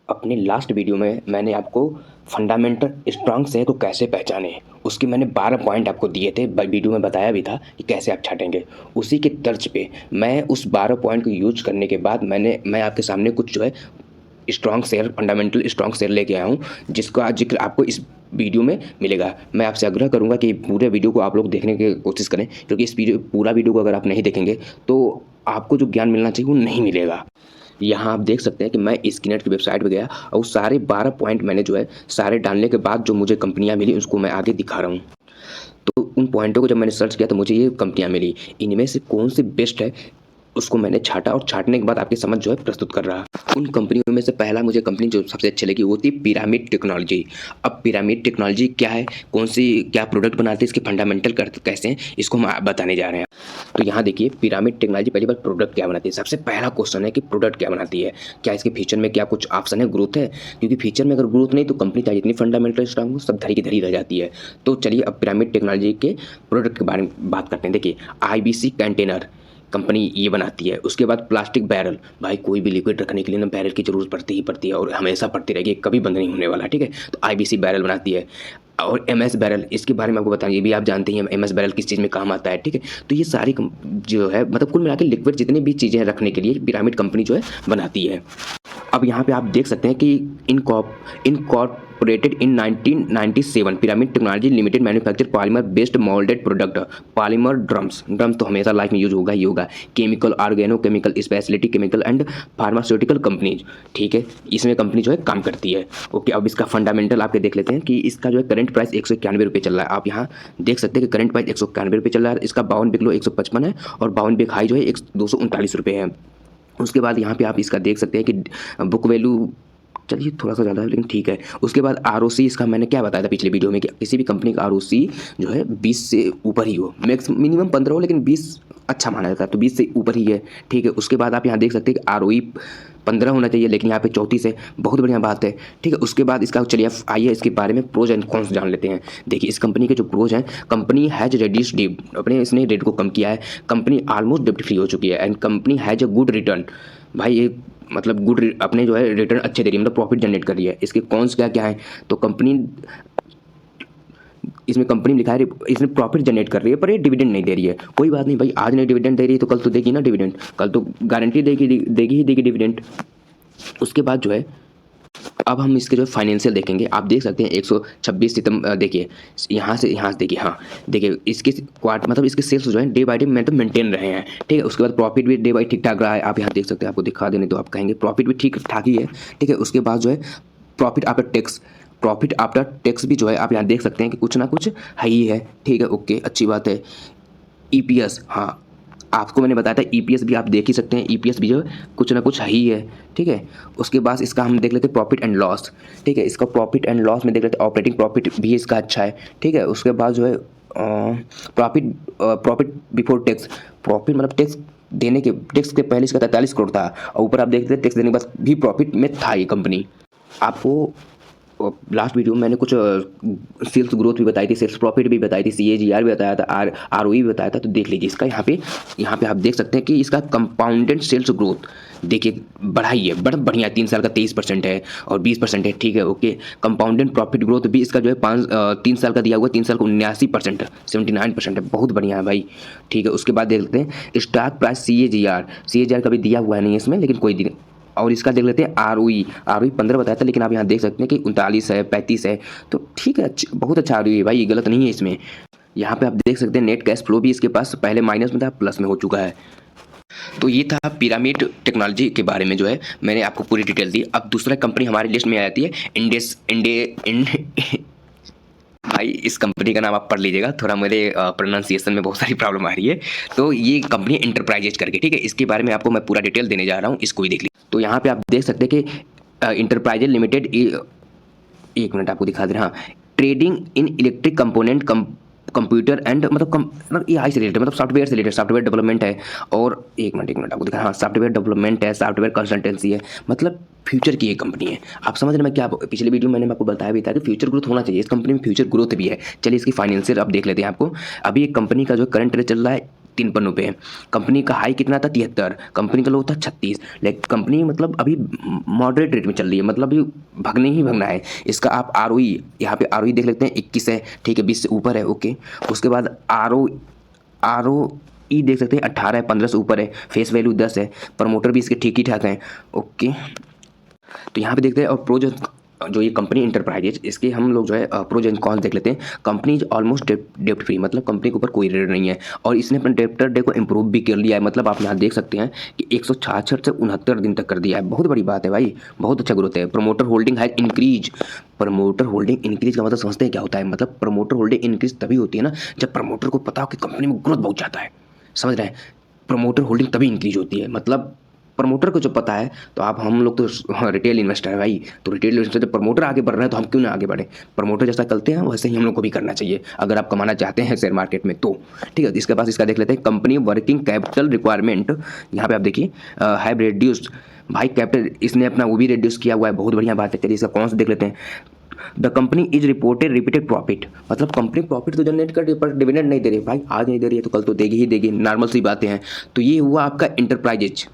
अपने last video में मैंने आपको फंडामेंटल स्ट्रांग शेयर को कैसे पहचाने उसके मैंने 12 पॉइंट आपको दिए थे। वीडियो में बताया भी था कि कैसे आप छाटेंगे। उसी के तर्ज पे मैं उस 12 पॉइंट को यूज करने के बाद मैं आपके सामने कुछ जो है strong share, fundamental strong share लेके आया हूँ, जिसका जिक्र आपको इस वीडियो में मिलेगा। मैं आपसे आग्रह करूंगा कि पूरे वीडियो को आप लोग देखने की कोशिश करें, क्योंकि इस पूरा वीडियो को अगर आप नहीं देखेंगे तो आपको जो ज्ञान मिलना चाहिए वो नहीं मिलेगा। यहाँ आप देख सकते हैं कि मैं स्किनर की वेबसाइट पे गया और सारे 12 पॉइंट मैंने जो है सारे डालने के बाद जो मुझे कंपनियां मिली उसको मैं आगे दिखा रहा हूँ। तो उन पॉइंटों को जब मैंने सर्च किया तो मुझे ये कंपनियां मिली। इनमें से कौन सी बेस्ट है उसको मैंने छाटा और छाटने के बाद आपकी समझ जो है प्रस्तुत कर रहा। उन कंपनियों में से पहला मुझे कंपनी जो सबसे अच्छी लगी वो थी पिरामिड टेक्नोलॉजी। अब पिरामिड टेक्नोलॉजी क्या है, कौन सी क्या प्रोडक्ट बनाती है, इसके फंडामेंटल कैसे हैं, इसको हम बताने जा रहे हैं। तो यहाँ देखिए पिरामिड टेक्नोलॉजी पहली बार प्रोडक्ट क्या बनाती है। सबसे पहला क्वेश्चन है कि प्रोडक्ट क्या बनाती है, क्या इसके फीचर में क्या कुछ ऑप्शन है, ग्रोथ है, क्योंकि फीचर में अगर ग्रोथ नहीं तो कंपनी चाहे जितनी फंडामेंटल स्ट्रांग हो सब धरी की धरी रह जाती है। तो चलिए अब पिरामिड टेक्नोलॉजी के प्रोडक्ट के बारे में बात करते हैं। देखिए आईबीसी कंटेनर कंपनी ये बनाती है। उसके बाद प्लास्टिक बैरल, भाई कोई भी लिक्विड रखने के लिए ना बैरल की जरूरत पड़ती ही पड़ती है और हमेशा पड़ती रहेगी, कभी बंद नहीं होने वाला, ठीक है। तो आईबीसी बैरल बनाती है। और एमएस बैरल, इसके बारे में आपको बताएं, ये भी आप जानते हैं एमएस बैरल किस चीज़ में काम आता है, ठीक है। तो ये सारी जो है मतलब कुल मिला के लिक्विड जितनी भी चीज़ें रखने के लिए पिरामिड कंपनी जो है बनाती है। अब यहाँ पे आप देख सकते हैं कि incorporated in 1997 Pyramid Technology Limited manufacture polymer based moulded product, polymer drums तो हमेशा लाइफ में यूज होगा ही होगा, chemical, organo chemical, speciality chemical and pharmaceutical companies, ठीक है। इसमें कंपनी जो है काम करती है। ओके, अब इसका फंडामेंटल आपके देख लेते हैं कि इसका जो है करंट प्राइस 191 रुपये चल रहा है। आप यहाँ देख सकते हैं कि करंट प्राइस 191 रुपये चल रहा है। इसका 52 बिक लो 155 है और 52 बिक हाई जो है 239 रुपये है। उसके बाद यहाँ पे आप इसका देख सकते हैं कि बुक वैल्यू, चलिए थोड़ा सा ज़्यादा है लेकिन ठीक है। उसके बाद आरओसी, इसका मैंने क्या बताया था पिछले वीडियो में कि किसी भी कंपनी का आरओसी जो है 20 से ऊपर ही हो, मिनिमम 15 हो लेकिन 20 अच्छा माना जाता है, तो 20 से ऊपर ही है, ठीक है। उसके बाद आप यहाँ देख सकते हैं कि आरओई 15 होना चाहिए लेकिन यहाँ पे 34 है, बहुत बढ़िया बात है, ठीक है। उसके बाद इसका चलिए आइए इसके बारे में प्रोज एंड कॉन्स जान लेते हैं। देखिए इस कंपनी के जो प्रोज हैं, कंपनी हैज रेड्यूस डेट, अपने इसने रेट को कम किया है, कंपनी ऑलमोस्ट डेप्ट फ्री हो चुकी है and company has a good return. भाई ये मतलब गुड अपने जो है रिटर्न अच्छे दे रही है, मतलब प्रॉफिट जनरेट कर रही है। इसके कॉन्स क्या क्या है, तो कंपनी इसमें कंपनी लिखा है इसने प्रॉफिट जनरेट कर रही है पर ये डिविडेंड नहीं दे रही है। कोई बात नहीं भाई, आज नहीं डिविडेंड दे रही है तो कल तो देगी ना डिविडेंड, कल तो गारंटी देगी ही देगी डिविडेंड। उसके बाद जो है अब हम इसके जो फाइनेंशियल देखेंगे। आप देख सकते हैं 126 सितंबर, देखिए यहाँ से देखिए, हाँ देखिए इसके क्वार्टर मतलब इसके सेल्स जो है डे बाई डे मतलब मेंटेन रहे हैं, ठीक है। उसके बाद प्रॉफिट भी डे बाई ठीक ठाक रहा है। आप यहाँ देख सकते हैं, आपको दिखा देने तो आप कहेंगे प्रॉफिट भी ठीक ठाक ही है, ठीक है। उसके बाद जो है प्रॉफिट आफ्टर टैक्स भी जो है आप यहाँ देख सकते हैं कि कुछ ना कुछ है ही है, ठीक है। ओके, अच्छी बात है। ईपीएस, हाँ आपको मैंने बताया था ईपीएस भी आप देख ही सकते हैं, ईपीएस भी जो है कुछ ना कुछ ही है, ठीक है। उसके बाद इसका हम देख लेते हैं प्रॉफिट एंड लॉस, ठीक है। इसका प्रॉफिट एंड लॉस में देख लेते हैं, ऑपरेटिंग प्रॉफिट भी इसका अच्छा है, ठीक है। उसके बाद जो है प्रॉफिट बिफोर टैक्स, प्रॉफिट मतलब टैक्स के पहले इसका 43 करोड़ था और ऊपर आप देखते हैं टैक्स देने के बाद भी प्रॉफिट में था ये कंपनी। आपको लास्ट वीडियो में मैंने कुछ सेल्स ग्रोथ भी बताई थी, सेल्स प्रॉफिट भी बताई थी, सीएजीआर भी बताया था, आरओई भी बताया था। तो देख लीजिए इसका यहाँ पे आप देख सकते हैं कि इसका कंपाउंडेड सेल्स ग्रोथ देखिए बढ़ाई है, बड़ा बढ़िया, 3 साल का 23% है और 20% है, ठीक है। ओके, कंपाउंडेड प्रॉफिट ग्रोथ भी इसका जो है 3 साल का दिया हुआ है, 3 साल का 79% है, 79% है, बहुत बढ़िया है भाई, ठीक है। उसके बाद देख लेते हैं स्टॉक प्राइस सीएजीआर का भी दिया हुआ है नहीं इसमें, लेकिन कोई दिन। और इसका देख लेते हैं आरओई 15 बताया था लेकिन आप यहाँ देख सकते हैं कि 39 है, 35 है, तो ठीक है, बहुत अच्छा आरओई है भाई, ये गलत नहीं है इसमें। यहाँ पे आप देख सकते हैं नेट कैश फ्लो भी इसके पास पहले माइनस में था, प्लस में हो चुका है। तो ये था पिरामिड टेक्नोलॉजी के बारे में जो है मैंने आपको पूरी डिटेल दी। अब दूसरा कंपनी हमारी लिस्ट में आ जाती है भाई इस कंपनी का नाम आप पढ़ लीजिएगा, थोड़ा मेरे प्रोनाउंसिएशन में बहुत सारी प्रॉब्लम आ रही है। तो ये कंपनी इंटरप्राइजेज करके, ठीक है, इसके बारे में आपको मैं पूरा डिटेल देने जा रहा हूँ, इसको भी देख लीजिए। तो यहाँ पे आप देख सकते हैं कि इंटरप्राइजेज लिमिटेड, एक मिनट आपको दिखा दे रहा, trading in electric component computer and मतलब एआई से रिलेटेड, मतलब सॉफ्टवेयर से रिलेटेड, सॉफ्टवेयर डेवलपमेंट है। और एक मिनट आपको दिखा, हाँ सॉफ्टवेयर डेवलपमेंट है, सॉफ्टवेयर कंसल्टेंसी है, मतलब फ्यूचर की एक कंपनी है। आप समझ रहे हैं मैं क्या, पिछले वीडियो में मैंने आपको बताया भी था कि फ्यूचर ग्रोथ होना चाहिए, इस कंपनी में फ्यूचर ग्रोथ भी है। चलिए इसकी फाइनेंशियल आप देख लेते हैं। आपको अभी एक कंपनी का जो करंट रेट चल रहा है 53 है। कंपनी का हाई कितना था 73, कंपनी का लो था 36। लेकिन कंपनी मतलब अभी मॉडरेट रेट में चल रही है, मतलब अभी भगने ही भगना है। इसका आप आरओई यहाँ पे आरओई देख लेते हैं 21 है, ठीक है 20 से ऊपर है, ओके। उसके बाद आरओ ई देख सकते हैं 18 है, 15 से ऊपर है। फेस वैल्यू 10 है। प्रमोटर भी इसके ठीक ही ठाक हैं, ओके। तो यहाँ पे देखते हैं। और प्रो जो ये कंपनी इंटरप्राइजेज, इसके हम लोग जो है प्रोज एंड कॉन्स देख लेते हैं। कंपनी इज ऑलमोस्ट डेप्ट फ्री, मतलब कंपनी के ऊपर कोई ऋण नहीं है और इसने अपने डेप्टर डे को इंप्रूव भी कर लिया है। मतलब आप यहाँ देख सकते हैं कि 166 से 69 दिन तक कर दिया है। बहुत बड़ी बात है भाई, बहुत अच्छा ग्रोथ है। Promoter holding has increase. Promoter holding increase का मतलब समझते हैं क्या होता है? मतलब प्रमोटर होल्डिंग इंक्रीज तभी होती है ना जब प्रमोटर को पता हो कि कंपनी में ग्रोथ बहुत जाता है, समझ रहे हैं? प्रमोटर होल्डिंग तभी इंक्रीज होती है। मतलब प्रमोटर को जो पता है, तो आप हम लोग तो हाँ रिटेल इन्वेस्टर है भाई, तो रिटेल इन्वेस्टर जब प्रमोटर आगे बढ़ रहे हैं तो हम क्यों ना आगे बढ़े? प्रमोटर जैसा करते हैं वैसे ही हम लोग को भी करना चाहिए अगर आप कमाना चाहते हैं शेयर मार्केट में तो। ठीक है, इसके पास इसका देख लेते हैं। कंपनी वर्किंग कैपिटल रिक्वायरमेंट, यहाँ पे आप देखिए हैव रिड्यूस्ड। भाई कैपिटल इसने अपना वो भी रिड्यूस किया हुआ है, बहुत बढ़िया बात है। चलिए इसका कौन सा देख लेते हैं। The company is reported repeated profit, मतलब कंपनी प्रॉफिट तो जनरेट कर रही है पर डिविडेंड नहीं दे रही। भाई आज नहीं दे रही है तो कल तो देगी ही देगी, नॉर्मल सी बातें हैं। तो ये हुआ आपका इंटरप्राइजेज।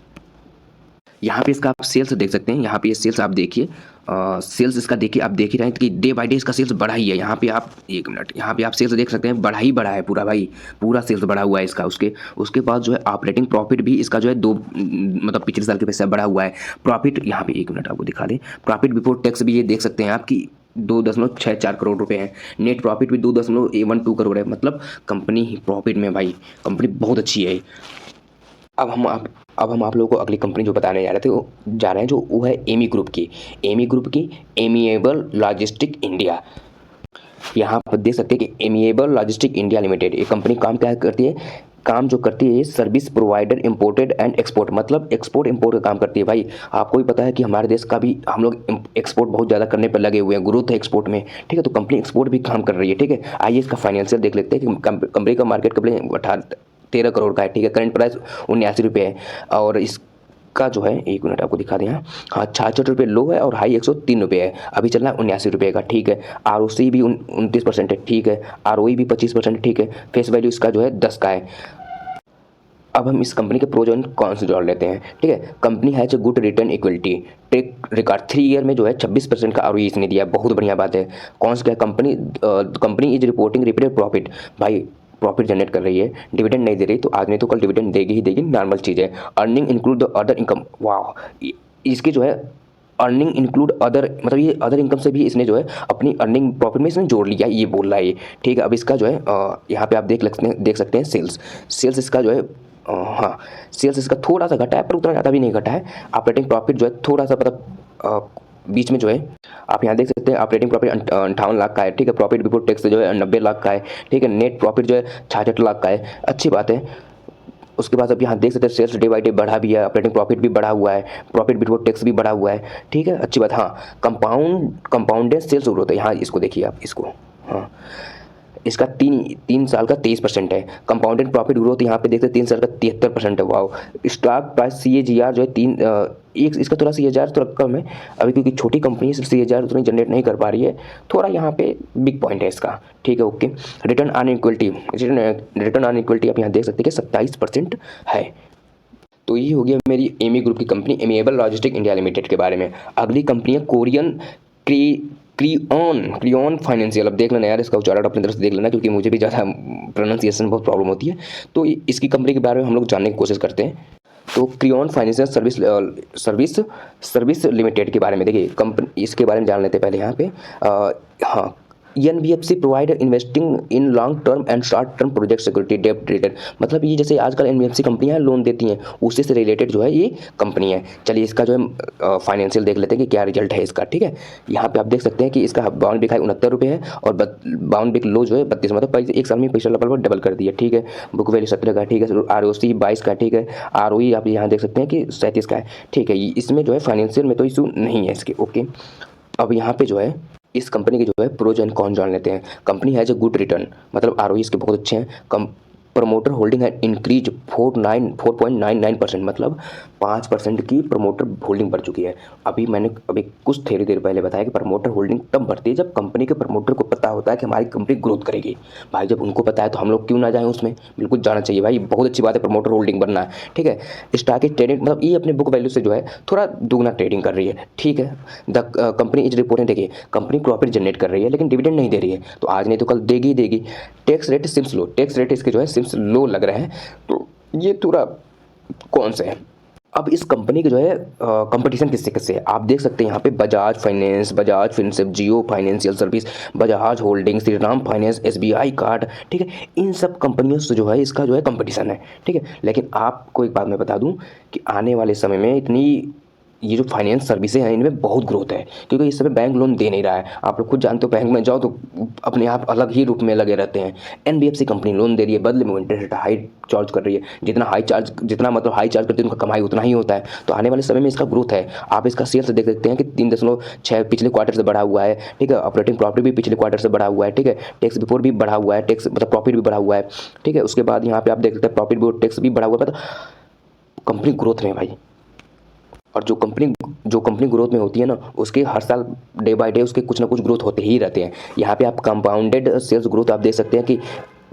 यहाँ पे इसका आप सेल्स देख सकते हैं। यहाँ पे ये सेल्स आप देखिए, सेल्स इसका देखिए, आप देख ही रहे हैं कि डे बाय डे इसका सेल्स बढ़ा ही है। यहाँ पे आप एक मिनट, यहाँ पे आप सेल्स देख सकते हैं, बढ़ा ही बढ़ा है पूरा भाई, पूरा सेल्स बढ़ा हुआ है इसका। उसके बाद जो है ऑपरेटिंग प्रॉफिट भी इसका जो है मतलब पिछले साल के पैसे बढ़ा हुआ है। प्रॉफिट यहाँ पे एक मिनट आपको दिखा दें, प्रॉफिट बिफोर टैक्स भी ये देख सकते हैं आपकी 2.64 करोड़ रुपए है। नेट प्रॉफिट भी 2.12 करोड़ है। मतलब कंपनी ही प्रॉफिट में भाई, कंपनी बहुत अच्छी है। अब हम आप लोगों को अगली कंपनी जो बताने जा रहे थे वो जा रहे हैं, जो वो है एमी ग्रुप की। एमी ग्रुप की एमिएबल लॉजिस्टिक इंडिया। यहाँ पर देख सकते हैं कि एमिएबल लॉजिस्टिक इंडिया लिमिटेड, ये कंपनी काम क्या करती है? काम जो करती है ये service provider imported and export, मतलब एक्सपोर्ट इंपोर्ट का काम करती है। भाई आपको भी पता है कि हमारे देश का भी हम लोग एक्सपोर्ट बहुत ज़्यादा करने पर लगे हुए हैं, ग्रोथ है एक्सपोर्ट में, ठीक है। तो कंपनी एक्सपोर्ट भी काम कर रही है, ठीक है। आइए इसका फाइनेंशियल देख लेते हैं कि कंपनी का मार्केट कैपिटल 13 करोड़ का है, ठीक है। करंट प्राइस 79 रुपये है और इसका जो है एक मिनट आपको दिखा दें, हाँ 66 रुपये लो है और हाई 103 रुपये है। अभी चल रहा है 79 रुपये का, ठीक है। आरओसी भी 29% है, ठीक है। आरओई भी 25%, ठीक है। फेस वैल्यू इसका जो है 10 का है। अब हम इस कंपनी के प्रोज एंड कॉन्स जोड़ लेते हैं, ठीक है। Company has a good return equity track record 3 year में जो है 26% का आरओई इसने दिया है, बहुत बढ़िया बात है। कौन क्या company is reporting repeated profit, भाई प्रॉफिट जनरेट कर रही है, डिविडेंड नहीं दे रही, तो आज नहीं तो कल डिविडेंड देगी ही देगी, नॉर्मल चीज़ है। Earning include the other income, वाह इसकी जो है अर्निंग इंक्लूड अदर, मतलब ये अदर इनकम से भी इसने जो है अपनी अर्निंग प्रॉफिट में इसने जोड़ लिया, ये बोल रहा है ये, ठीक है। अब इसका जो है यहाँ पे आप देख सकते हैं सेल्स इसका जो है हाँ सेल्स इसका थोड़ा सा घटा है पर उतना ज़्यादा भी नहीं घटा है। ऑपरेटिंग प्रॉफिट जो है थोड़ा सा मतलब बीच में जो है आप यहाँ देख सकते हैं ऑपरेटिंग प्रॉफिट 58 लाख का है, ठीक है। प्रॉफिट बिफोर टैक्स जो है 90 लाख का है, ठीक है। नेट प्रॉफिट जो है 66 लाख का है, अच्छी बात है। उसके बाद अब यहाँ देख सकते हैं सेल्स डे बाई डे बढ़ा भी है, ऑपरेटिंग प्रॉफिट भी बढ़ा हुआ है, प्रॉफिट बिफोर टैक्स भी बढ़ा हुआ है, ठीक है, अच्छी बात। हाँ कंपाउंडेड सेल्स ग्रोथ है, यहाँ इसको देखिए आप इसको, हाँ इसका तीन साल का 23% है। कंपाउंडेड प्रॉफिट ग्रोथ यहाँ पे देखते हैं 3 साल का 73% है, वाओ। स्टॉक प्राइस CAGR जो है एक इसका थोड़ा CAGR थोड़ा कम है अभी, क्योंकि छोटी कंपनी है, सिर्फ CAGR उतनी जनरेट नहीं कर पा रही है, थोड़ा यहाँ पे बिग पॉइंट है इसका, ठीक है, ओके। रिटर्न ऑन इक्विटी आप यहाँ देख सकते हैं कि 27% है। तो ये हो गया मेरी एमी ग्रुप की company amiable logistic India limited के बारे में। अगली कंपनी है कोरियन क्रियॉन फाइनेंशियल। अब देख लेना यार, इसका उच्चारण अपनी तरफ से देख लेना, क्योंकि मुझे भी ज़्यादा प्रोनाउंसिएशन बहुत प्रॉब्लम होती है। तो इसकी कंपनी के बारे में हम लोग जानने की कोशिश करते हैं। तो क्रियॉन फाइनेंशियल सर्विस लिमिटेड के बारे में देखिए, कंपनी इसके बारे में जान लेते हैं पहले यहाँ पे। हाँ NBFC provide investing in long term and short term project security डेब्ट रिलेटेड, मतलब ये जैसे आजकल NBFC कंपनियां लोन देती हैं उसी से रिलेटेड जो है ये कंपनी है। चलिए इसका जो है फाइनेंशियल देख लेते हैं कि क्या रिजल्ट है इसका, ठीक है। यहाँ पे आप देख सकते हैं कि इसका बाउंड बिक हाई 69 रुपये है और बाउंड बिक लो जो है 32, मतलब एक साल में पैसा डबल कर दिया, ठीक है। बुक वैल्यू 17 का, ठीक है। ROC 22 का, ठीक है। ROE आप यहाँ देख सकते हैं कि 37 का है, ठीक है। इसमें जो है फाइनेंशियल में तो इशू नहीं है इसके, ओके। अब यहाँ पे जो है इस कंपनी के जो है प्रोज एंड कॉन जान लेते हैं। Company has a good return, मतलब ROE इसके बहुत अच्छे हैं। प्रमोटर होल्डिंग है इंक्रीज 4.99%, मतलब 5% की प्रमोटर होल्डिंग बढ़ चुकी है। मैंने कुछ थोड़ी देर पहले बताया कि प्रमोटर होल्डिंग तब बढ़ती है जब कंपनी के प्रमोटर को पता होता है कि हमारी कंपनी ग्रोथ करेगी। भाई जब उनको पता है तो हम लोग क्यों ना जाएं उसमें, बिल्कुल जाना चाहिए भाई, बहुत अच्छी बात है प्रमोटर होल्डिंग बढ़ना है, ठीक है। स्टॉक की ट्रेडिंग मतलब ये अपने बुक वैल्यू से जो है थोड़ा दुगना ट्रेडिंग कर रही है, ठीक है। द कंपनी इज रिपोर्टिंग, देखिए कंपनी प्रॉफिट जनरेट कर रही है लेकिन डिविडेंड नहीं दे रही है, तो आज नहीं तो कल देगी ही देगी। टैक्स रेट सिम्स लो, टैक्स रेट इसके जो है सिम्स लो लग रहे हैं, तो ये थोड़ा कौन से है। अब इस कंपनी के जो है कंपटीशन किससे किससे है आप देख सकते हैं यहाँ पे Bajaj finance, Bajaj Finserv, Jio financial service, Bajaj holding, Shri Ram finance, SBI card, ठीक है। इन सब कंपनियों से जो है इसका जो है कंपटीशन है, ठीक है। लेकिन आपको एक बात मैं बता दूं कि आने वाले समय में इतनी ये जो फाइनेंस सर्विसेज हैं इनमें बहुत ग्रोथ है, क्योंकि इस समय बैंक लोन दे नहीं रहा है। आप लोग खुद जानते हो, बैंक में जाओ तो अपने आप अलग ही रूप में लगे रहते हैं। एनबीएफसी कंपनी लोन दे रही है, बदले में इंटरेस्ट हाई चार्ज कर रही है, जितना हाई चार्ज करती है उनका कमाई उतना ही होता है। तो आने वाले समय में इसका ग्रोथ है। आप इसका शेयर देख सकते हैं कि 3.6 पिछले क्वार्टर से बढ़ा हुआ है, ठीक है। ऑपरेटिंग प्रॉफिट भी पिछले क्वार्टर से बढ़ा हुआ है, ठीक है। टैक्स बिफोर भी बढ़ा हुआ है, टैक्स मतलब प्रॉफिट भी बढ़ा हुआ है, ठीक है। उसके बाद यहाँ पे आप देख सकते हैं प्रॉफिट भी और टैक्स भी बढ़ा हुआ है, मतलब कंपनी ग्रोथ में है भाई। और जो कंपनी ग्रोथ में होती है ना, उसके हर साल डे बाय डे उसके कुछ ना कुछ ग्रोथ होते ही रहते हैं। यहाँ पे आप कंपाउंडेड सेल्स ग्रोथ आप देख सकते हैं कि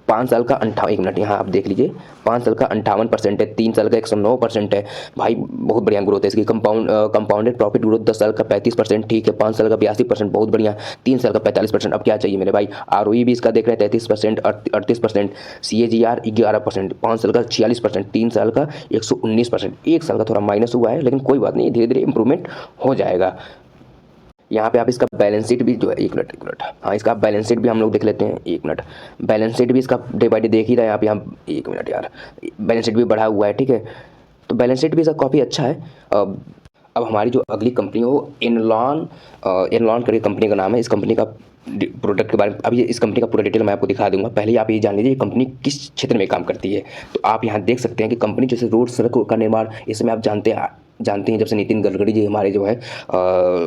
5 साल का 58, एक मिनट यहाँ आप देख लीजिए, 5 साल का 58% है, 3 साल का 109% है। भाई बहुत बढ़िया ग्रोथ है इसकी। कंपाउंडेड प्रॉफिट ग्रोथ 10 साल का 35%, ठीक है। 5 साल का 82%, बहुत बढ़िया। 3 साल का 45%। अब क्या चाहिए मेरे भाई। आरओई भी इसका देख रहे हैं 33%, 38%, CAGR 11%, 5 साल का 46%, 3 साल का 119%, 1 साल का थोड़ा माइनस हुआ है लेकिन कोई बात नहीं, धीरे धीरे इंप्रूवमेंट हो जाएगा। यहाँ पे आप इसका बैलेंस शीट भी जो है, एक मिनट, हाँ इसका बैलेंस शीट भी हम लोग देख लेते हैं, एक मिनट। बैलेंस शीट भी इसका डे बाई डे देख ही रहे हैं आप यहाँ, एक मिनट यार, बैलेंस शीट भी बढ़ा हुआ है, ठीक है। तो बैलेंस शीट भी इसका काफ़ी अच्छा है। अब हमारी जो अगली कंपनी हो एनलॉन करके कंपनी का नाम है। इस कंपनी का प्रोडक्ट के बारे में अभी इस कंपनी का पूरा डिटेल मैं आपको दिखा दूंगा। पहले आप ये जान लीजिए कंपनी किस क्षेत्र में काम करती है। तो आप यहाँ देख सकते हैं कि कंपनी जैसे रोड सड़क का निर्माण, इसमें आप जानते हैं जब से नितिन गडकरी जी हमारे जो है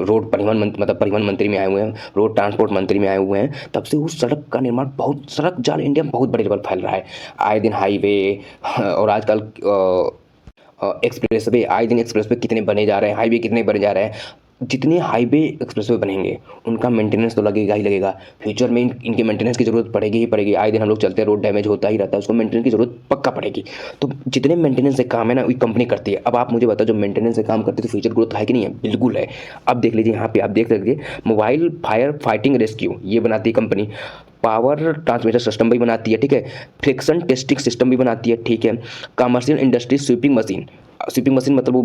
रोड परिवहन मंत्री में आए हुए हैं, रोड ट्रांसपोर्ट मंत्री में आए हुए हैं, तब से उस सड़क का निर्माण बहुत, सड़क जाल इंडिया में बहुत बड़े लेवल फैल रहा है। आए दिन हाईवे और आजकल एक्सप्रेस वे, आए दिन एक्सप्रेस वे कितने बने जा रहे हैं, हाईवे कितने बने जा रहे हैं। जितने हाईवे एक्सप्रेस वे बनेंगे उनका मेंटेनेंस तो लगेगा ही लगेगा। फ्यूचर में इनके मेंटेनेंस की ज़रूरत पड़ेगी ही पड़ेगी। आए दिन हम लोग चलते हैं, रोड डैमेज होता ही रहता है, उसको मेंटेनेंस की ज़रूरत पक्का पड़ेगी। तो जितने मेंटेनेंस से काम है ना, वो कंपनी करती है। अब आप मुझे बताओ, जो मेंटेनेंस से काम करती है तो फ्यूचर ग्रोथ है कि नहीं है? बिल्कुल है। अब देख लीजिए यहाँ पे आप देख लीजिए, मोबाइल फायर फाइटिंग रेस्क्यू ये बनाती है कंपनी, पावर ट्रांसमीटर सिस्टम भी बनाती है, ठीक है। फ्रिक्शन टेस्टिंग सिस्टम भी बनाती है, ठीक है। कमर्शियल इंडस्ट्री स्वीपिंग मशीन मतलब वो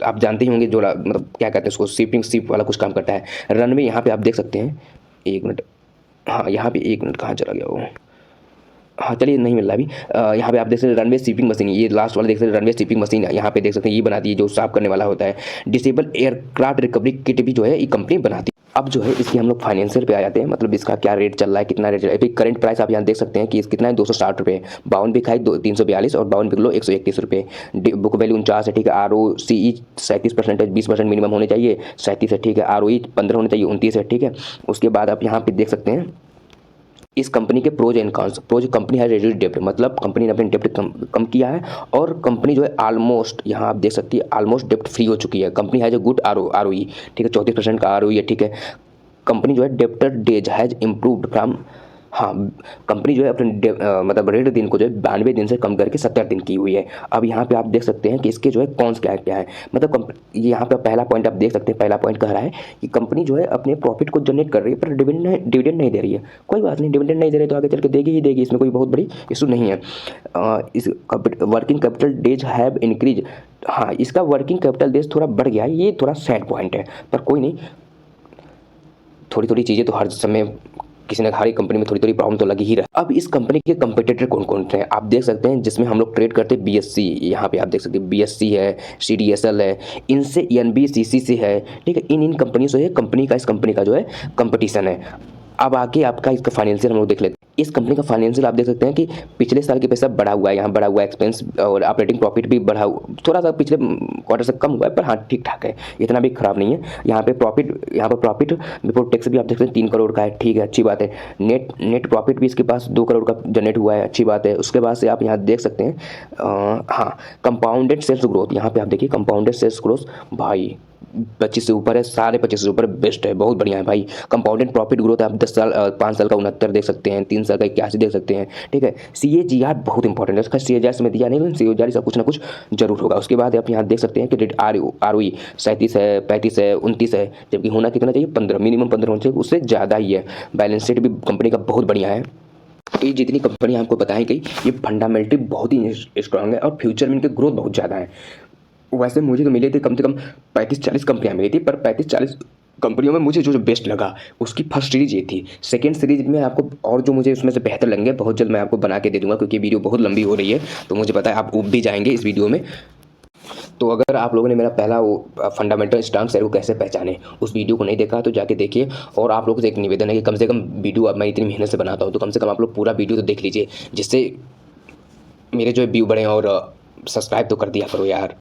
आप जानते ही होंगे, जो मतलब क्या कहते हैं उसको, स्वीप वाला कुछ काम करता है। रनवे यहाँ पे आप देख सकते हैं, एक मिनट, हाँ यहाँ पे एक मिनट, कहाँ चला गया वो, हाँ चलिए नहीं मिल रहा अभी। यहाँ पे आप देख सकते हैं रनवे स्वीपिंग मशीन, ये लास्ट वाला देख सकते हैं रनवे स्वीपिंग मशीन, यहाँ पे देख सकते हैं ये बनाती है जो साफ करने वाला होता है। डिसेबल एयरक्राफ्ट रिकवरी किट भी जो है ये कंपनी बनाती है। अब जो है इसकी हम लोग फाइनेंशियल पे आ जाते हैं, मतलब इसका क्या रेट चल रहा है, कितना रेट चल रहा है। अभी करंट प्राइस आप यहाँ देख सकते हैं कि इस कितना है, 260 रुपये, 52 बिका है 342 और 52 बिक लो 131 रुपये। बुक वैल्यू 49 है, ठीक है। ROCE 37%, 20% मिनिमम होने चाहिए, 37 है, ठीक है। ROE 15 होने चाहिए, 29 है, ठीक है। उसके बाद आप यहाँ पे देख सकते हैं इस कंपनी के pros and cons. Pros, company है रिड्यूस डेप्ट, मतलब कंपनी ने अपनी डेप्ट कम किया है, और कंपनी जो है ऑलमोस्ट, यहाँ आप देख सकती है ऑलमोस्ट डेप्ट फ्री हो चुकी है। Company has a good ROE, ठीक है, 34% का ROE है, ठीक है। कंपनी जो है debtor days has improved from, हाँ कंपनी जो है अपने मतलब रेट दिन को जो है 92 दिन से कम करके 70 दिन की हुई है। अब यहाँ पे आप देख सकते हैं कि इसके जो है कॉन्स क्या क्या है, मतलब यहाँ पे पहला पॉइंट आप देख सकते हैं, पहला पॉइंट कह रहा है कि कंपनी जो है अपने प्रॉफिट को जनरेट कर रही है पर डिविडेंड नहीं दे रही है। कोई बात नहीं, डिविडेंड नहीं दे रही तो आगे चल के देगी ही देगी, इसमें कोई बहुत बड़ी इशू नहीं है। इस working capital days have increase, हाँ इसका वर्किंग कैपिटल डेज थोड़ा बढ़ गया है, ये थोड़ा सैड पॉइंट है, पर कोई नहीं, थोड़ी थोड़ी चीज़ें तो हर समय किसी न हर कंपनी में थोड़ी थोड़ी प्रॉब्लम तो लगी ही रहा। अब इस कंपनी के कंपटीटर कौन कौन से हैं आप देख सकते हैं, जिसमें हम लोग ट्रेड करते हैं BSC, यहाँ पे आप देख सकते हैं BSC है, CDSL है, इनसे NBCC है, ठीक है। इन कंपनी से कंपनी का इस कंपनी का जो है कंपटीशन है। अब आगे आपका इसका फाइनेंशियल हम लोग देख लेते हैं। इस कंपनी का फाइनेंशियल आप देख सकते हैं कि पिछले साल के पैसा बढ़ा हुआ है, यहाँ बढ़ा हुआ है एक्सपेंस, और ऑपरेटिंग प्रॉफिट भी बढ़ा थोड़ा सा पिछले क्वार्टर से कम हुआ है, पर हाँ ठीक ठाक है, इतना भी खराब नहीं है। यहाँ पर प्रॉफिट बिफोर टैक्स भी आप देख सकते हैं 3 करोड़ का है, ठीक है, अच्छी बात है। नेट प्रॉफिट भी इसके पास 2 करोड़ का जनरेट हुआ है, अच्छी बात है। उसके बाद से आप यहाँ देख सकते हैं हाँ कंपाउंडेड सेल्स ग्रोथ, यहाँ पे आप देखिए कंपाउंडेड सेल्स ग्रोथ भाई 25 से ऊपर है, 25.5 से ऊपर बेस्ट है, बहुत बढ़िया है भाई। कंपाउंडेड प्रॉफिट ग्रोथ आप 10 साल 5 साल का 69 देख सकते हैं, 3 साल का 81 देख सकते हैं, ठीक है। CAGR बहुत इंपॉर्टेंट है, उसका CAGR इसमें दिया नहीं, लेकिन CAGR इसका कुछ ना कुछ जरूर होगा। उसके बाद आप यहाँ देख सकते हैं कि ROE 37 है, 35 है, 29 है, जबकि होना कितना चाहिए 15, मिनिमम 15 होना चाहिए, उससे ज़्यादा ही है। बैलेंस शीट भी कंपनी का बहुत बढ़िया है। ये जितनी कंपनी आपको बताई गई ये फंडामेंटली बहुत ही स्ट्रांग है और फ्यूचर में इनके ग्रोथ बहुत ज़्यादा है। वैसे मुझे तो मिले थे कम से कम 35-40 कंपनियां मिली थी, पर 35-40 कंपनियों में मुझे जो बेस्ट लगा उसकी फर्स्ट सीरीज ये थी। सेकंड सीरीज में आपको और जो मुझे उसमें से बेहतर लगेंगे बहुत जल्द मैं आपको बना के दे दूंगा, क्योंकि वीडियो बहुत लंबी हो रही है, तो मुझे पता है आप उब भी जाएंगे इस वीडियो में। तो अगर आप लोगों ने मेरा पहला वो फंडामेंटल स्ट्रांग शेयर को कैसे पहचाने उस वीडियो को नहीं देखा तो जाके देखिए। और आप लोगों से एक निवेदन है कि कम से कम वीडियो, अब मैं इतनी मेहनत से बनाता हूँ तो कम से कम आप लोग पूरा वीडियो तो देख लीजिए, जिससे मेरे जो व्यू बढ़े, और सब्सक्राइब तो कर दिया करो यार।